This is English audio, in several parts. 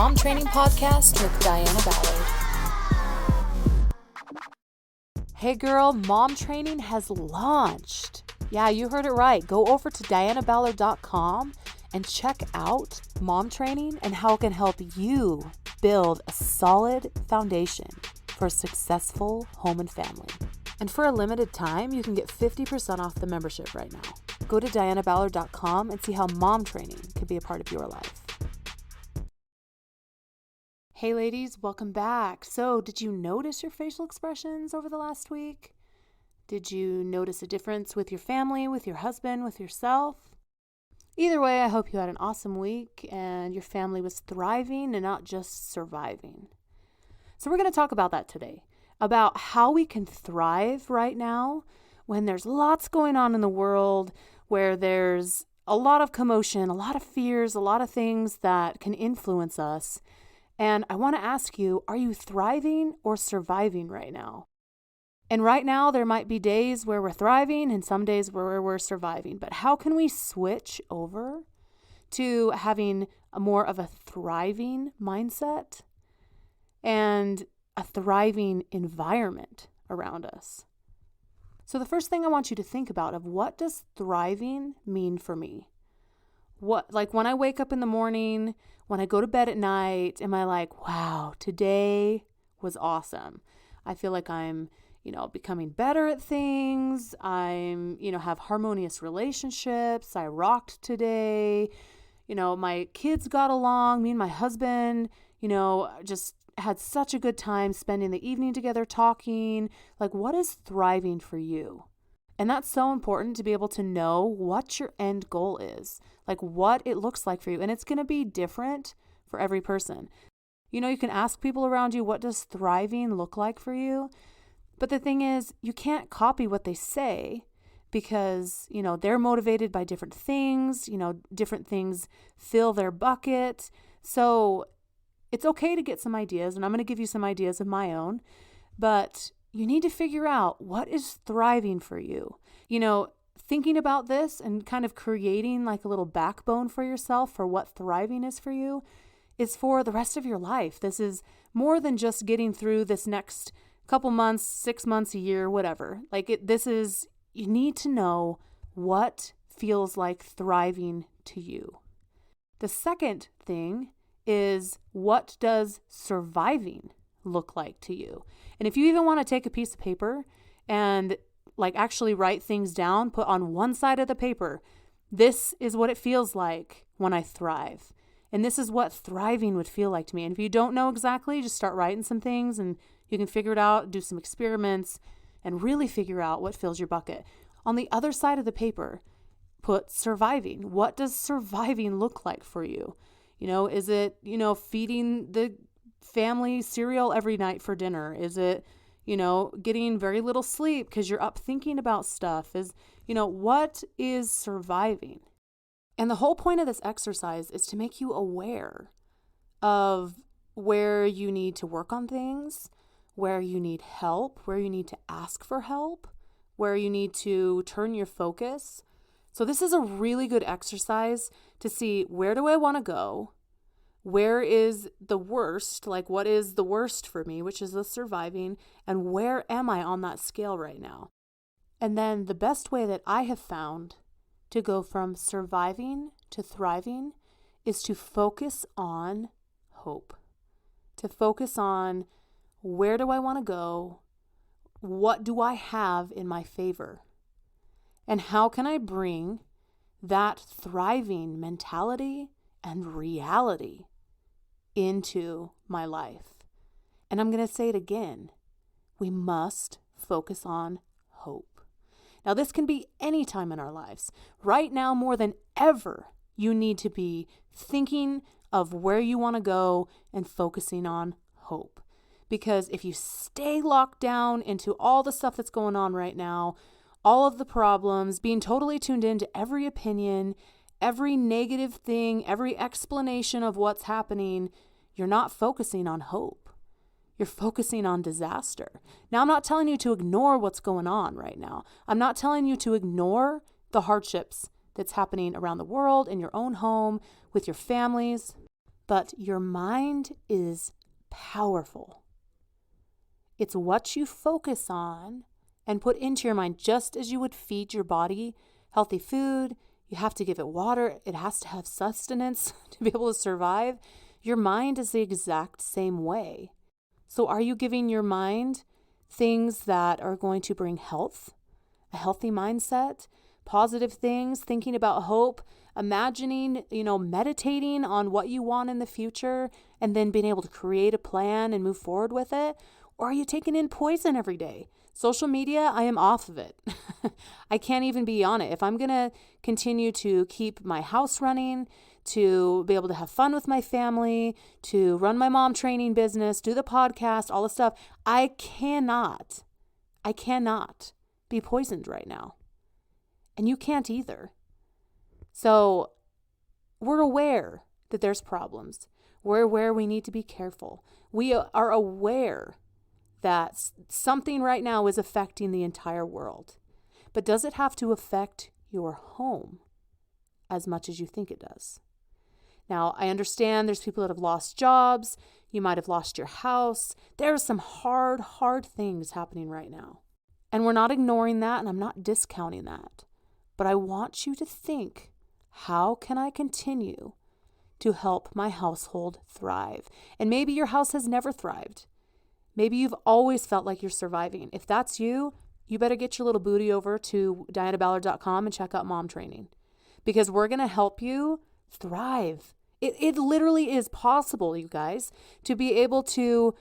Mom Training Podcast with Diana Ballard. Hey girl, Mom Training has launched. Yeah, you heard it right. Go over to dianaballard.com and check out Mom Training and how it can help you build a solid foundation for a successful home and family. And for a limited time, you can get 50% off the membership right now. Go to dianaballard.com and see how Mom Training could be a part of your life. Hey ladies, welcome back. So, did you notice your facial expressions over the last week? Did you notice a difference with your family, with your husband, with yourself? Either way, I hope you had an awesome week and your family was thriving and not just surviving. So we're going to talk about that today, about how we can thrive right now when there's lots going on in the world, where there's a lot of commotion, a lot of fears, a lot of things that can influence us. And I want to ask you, are you thriving or surviving right now? And right now, there might be days where we're thriving and some days where we're surviving. But how can we switch over to having more of a thriving mindset and a thriving environment around us? So the first thing I want you to think about of what does thriving mean for me? Like when I wake up in the morning, when I go to bed at night, am I like, wow, today was awesome. I feel like I'm, becoming better at things. I'm, have harmonious relationships. I rocked today. My kids got along. Me and my husband, just had such a good time spending the evening together talking. Like, what is thriving for you? And that's so important to be able to know what your end goal is, like what it looks like for you. And it's going to be different for every person. You can ask people around you, what does thriving look like for you? But the thing is, you can't copy what they say because, they're motivated by different things, different things fill their bucket. So it's okay to get some ideas, and I'm going to give you some ideas of my own, but you need to figure out what is thriving for you. Thinking about this and kind of creating like a little backbone for yourself for what thriving is for you is for the rest of your life. This is more than just getting through this next couple months, 6 months, a year, whatever. You need to know what feels like thriving to you. The second thing is, what does surviving look like to you? And if you even want to take a piece of paper and actually write things down, put on one side of the paper, this is what it feels like when I thrive. And this is what thriving would feel like to me. And if you don't know exactly, just start writing some things and you can figure it out, do some experiments, and really figure out what fills your bucket. On the other side of the paper, put surviving. What does surviving look like for you? Is it, feeding the family cereal every night for dinner? Is it, getting very little sleep because you're up thinking about stuff? What is surviving? And the whole point of this exercise is to make you aware of where you need to work on things, where you need help, where you need to ask for help, where you need to turn your focus. So this is a really good exercise to see, where do I want to go? Where is the worst? What is the worst for me, which is the surviving, and where am I on that scale right now? And then the best way that I have found to go from surviving to thriving is to focus on hope, to focus on, where do I want to go? What do I have in my favor? And how can I bring that thriving mentality and reality into my life? And I'm going to say it again. We must focus on hope. Now, this can be any time in our lives. Right now, more than ever, you need to be thinking of where you want to go and focusing on hope. Because if you stay locked down into all the stuff that's going on right now, all of the problems, being totally tuned into every opinion, every negative thing, every explanation of what's happening, you're not focusing on hope. You're focusing on disaster. Now, I'm not telling you to ignore what's going on right now. I'm not telling you to ignore the hardships that's happening around the world, in your own home, with your families. But your mind is powerful. It's what you focus on and put into your mind, just as you would feed your body healthy food. You have to give it water. It has to have sustenance to be able to survive. Your mind is the exact same way. So are you giving your mind things that are going to bring health, a healthy mindset, positive things, thinking about hope, imagining, meditating on what you want in the future, and then being able to create a plan and move forward with it? Or are you taking in poison every day? Social media, I am off of it. I can't even be on it. If I'm going to continue to keep my house running, to be able to have fun with my family, to run my mom training business, do the podcast, all the stuff, I cannot be poisoned right now. And you can't either. So we're aware that there's problems. We're aware we need to be careful. We are aware that something right now is affecting the entire world. But does it have to affect your home as much as you think it does? Now, I understand there's people that have lost jobs. You might have lost your house. There are some hard things happening right now. And we're not ignoring that, and I'm not discounting that. But I want you to think, how can I continue to help my household thrive? And maybe your house has never thrived. Maybe you've always felt like you're surviving. If that's you, you better get your little booty over to dianaballard.com and check out mom training, because we're going to help you thrive. It literally is possible, you guys, to be able to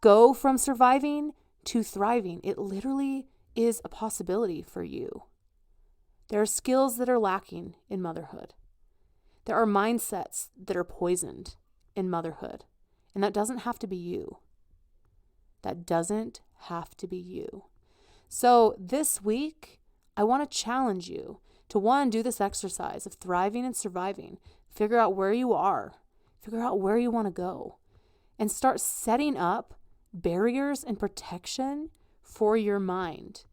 go from surviving to thriving. It literally is a possibility for you. There are skills that are lacking in motherhood. There are mindsets that are poisoned in motherhood. And that doesn't have to be you. That doesn't have to be you. So this week, I want to challenge you to, one, do this exercise of thriving and surviving. Figure out where you are. Figure out where you want to go. And start setting up barriers and protection for your mind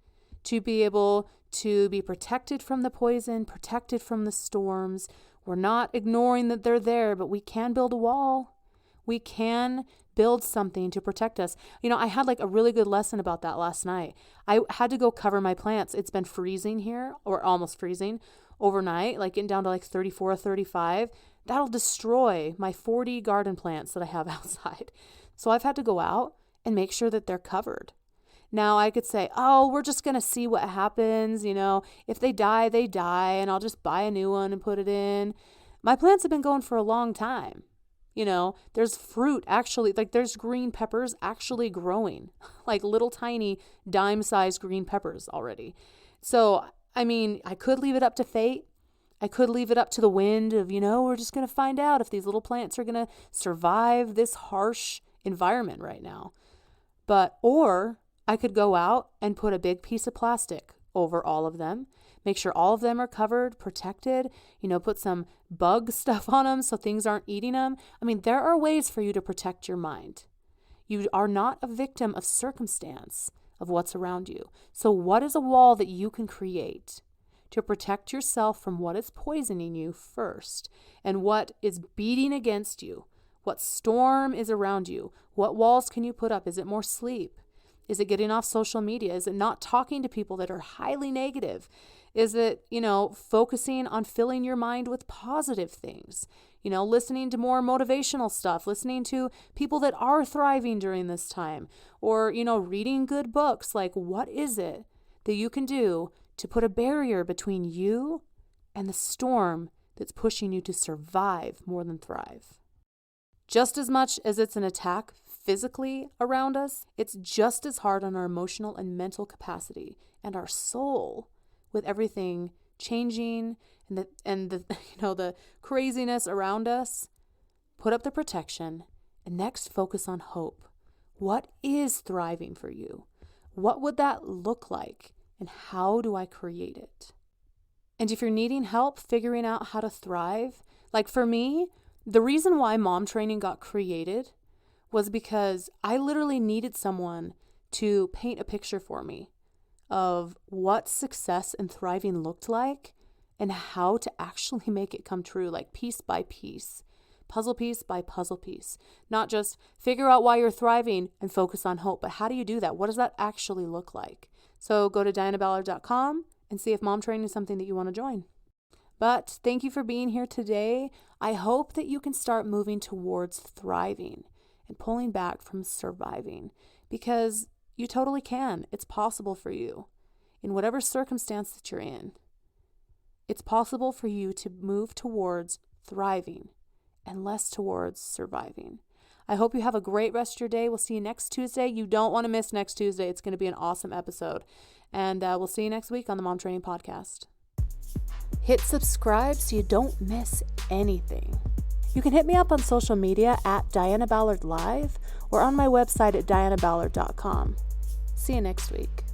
to be able to be protected from the poison, protected from the storms. We're not ignoring that they're there, but we can build a wall. We can build something to protect us. I had a really good lesson about that last night. I had to go cover my plants. It's been freezing here, or almost freezing overnight, getting down to 34 or 35. That'll destroy my 40 garden plants that I have outside. So I've had to go out and make sure that they're covered. Now I could say, oh, we're just going to see what happens. If they die, they die, and I'll just buy a new one and put it in. My plants have been going for a long time. There's fruit actually, there's green peppers actually growing, little tiny dime-sized green peppers already. So, I could leave it up to fate. I could leave it up to the wind of, we're just going to find out if these little plants are going to survive this harsh environment right now. Or I could go out and put a big piece of plastic over all of them, make sure all of them are covered, protected, put some bug stuff on them so things aren't eating them. There are ways for you to protect your mind. You are not a victim of circumstance, of what's around you. So what is a wall that you can create to protect yourself from what is poisoning you first, and what is beating against you? What storm is around you? What walls can you put up? Is it more sleep? Is it getting off social media? Is it not talking to people that are highly negative? Is it, focusing on filling your mind with positive things? Listening to more motivational stuff, listening to people that are thriving during this time, or, reading good books. What is it that you can do to put a barrier between you and the storm that's pushing you to survive more than thrive? Just as much as it's an attack physically around us, it's just as hard on our emotional and mental capacity and our soul, with everything changing and the craziness around us. Put up the protection and next focus on hope. What is thriving for you? What would that look like? And how do I create it? And if you're needing help figuring out how to thrive, for me, the reason why mom training got created was because I literally needed someone to paint a picture for me of what success and thriving looked like and how to actually make it come true, piece by piece. puzzle piece by puzzle piece. Not just figure out why you're thriving and focus on hope, but how do you do that? What does that actually look like? So go to dianaballard.com and see if mom training is something that you want to join. But thank you for being here today. I hope that you can start moving towards thriving and pulling back from surviving, because you totally can. It's possible for you in whatever circumstance that you're in. It's possible for you to move towards thriving and less towards surviving. I hope you have a great rest of your day. We'll see you next Tuesday. You don't want to miss next Tuesday. It's going to be an awesome episode. And we'll see you next week on the Mom Training Podcast. Hit subscribe so you don't miss anything. You can hit me up on social media at Diana Ballard Live or on my website at dianaballard.com. See you next week.